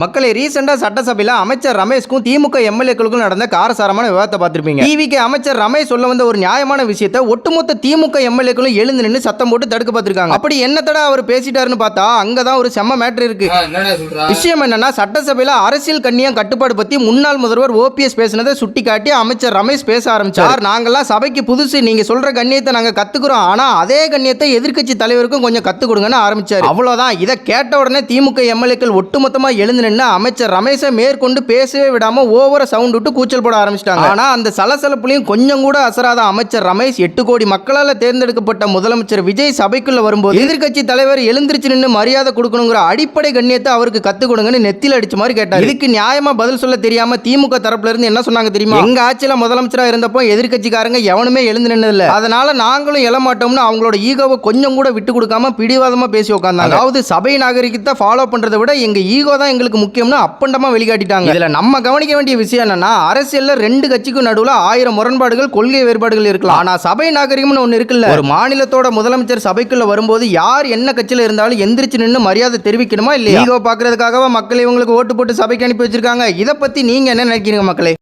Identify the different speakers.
Speaker 1: மக்களே ரீசெண்டா சட்டசபையில அமைச்சர் ரமேஷ்க்கும் திமுக எம்எல்ஏக்களுக்கும் நடந்த காரசாரமான விவாதத்தை பார்த்திருப்பீங்க. டிவிக்கு அமைச்சர் ரமேஷ் சொல்ல வந்த ஒரு நியாயமான விஷயத்தை ஒட்டுமொத்த திமுக எம்எல்ஏக்களும் எழுந்து நின்று சத்தம் போட்டு தடுக்க பார்த்திருக்காங்க. அப்படி என்னத்தடா அவர் பேசிட்டாருன்னு பார்த்தா அங்கதான் ஒரு செம்ம மேட்டர் இருக்கு. விஷயம் என்னன்னா, சட்டசபையில அரசியல் கண்ணியம் கட்டுப்பாடு பத்தி முன்னாள் முதல்வர் ஓபிஎஸ் பேசினதை சுட்டி காட்டி அமைச்சர் ரமேஷ் பேச ஆரம்பிச்சார். நாங்கெல்லாம் சபைக்கு புதுசு, நீங்க சொல்ற கண்ணியத்தை நாங்க கத்துக்கிறோம், ஆனா அதே கண்ணியத்தை எதிர்க்கட்சி தலைவருக்கும் கொஞ்சம் கத்து கொடுங்கன்னு ஆரம்பிச்சாரு. அவ்வளவுதான். இதை கேட்ட உடனே திமுக எம்எல்ஏக்கள் ஒட்டுமொத்தமா எழுந்து அமைச்சர் ரமேஷை மேற்கொண்டு பேசவே விடாம ஓவர சவுண்ட் விட்டு கூச்சல் போட ஆரம்பிச்சிட்டாங்க. ஆனா அந்த சலசலப்புலையும் கொஞ்சம் கூட அசராத அமைச்சர் ரமேஷ் 8 கோடி மக்களால் தேர்ந்தெடுக்கப்பட்ட முதலமைச்சர் விஜய் சபைக்குள்ள வரும்போது எதிர்க்கட்சி தலைவர் எழுந்திருச்சு நின்று மரியாதை கொடுக்கணுங்கிற அடிப்படை கண்ணியத்தை அவருக்கு கத்து கொடுங்கன்னு நெத்தில அடிச்ச மாதிரி கேட்டார். இதுக்கு நியாயமா பதில் சொல்ல தெரியாம திமுக தரப்புல இருந்து என்ன சொன்னாங்க தெரியுமா? எங்க ஆட்சியில முதலமைச்சரா இருந்தப்போ எதிர்க்கட்சிக்காரங்க எவனுமே எழுந்து நின்னதில்ல, அதனால நாங்களும் எழமாட்டோம்னு அவங்களோட ஈகோவை கொஞ்சம் கூட விட்டு கொடுக்காம பிடிவாதமா பேசி உட்கார்ந்தாங்க. அதாவது சபை நாகரிகத்தை ஃபாலோ பண்றதை விட எங்க ஈகோ தான் எங்களுக்கு முக்கியம்னு அப்பண்டமா வெளிக்காட்டிட்டாங்க. இதுல நம்ம கவனிக்க வேண்டிய விஷயம் என்னன்னா, அரசியல்ல 2 கட்சிக்கும் நடுவுல 1000 முரண்பாடுகள், கொள்கை வேறுபாடுகள் இருக்கலாம். ஆனா சபை நாகரிகம்னு ஒன்னு இருக்குல்ல. ஒரு மாநிலத்தோட முதலமைச்சர் சபைக்குள்ள வரும்போது யார் என்ன கட்சியில இருந்தாலும் எந்திரிச்சு நின்று மரியாதை தெரிவிக்கணுமா இல்லையா? ஈகோ பாக்குறதுக்காக மக்கள் இவங்களுக்கு ஓட்டு போட்டு சபைக்கு அனுப்பி வச்சிருக்காங்க. இதை பத்தி நீங்க என்ன நினைக்கிறீங்க மக்களே?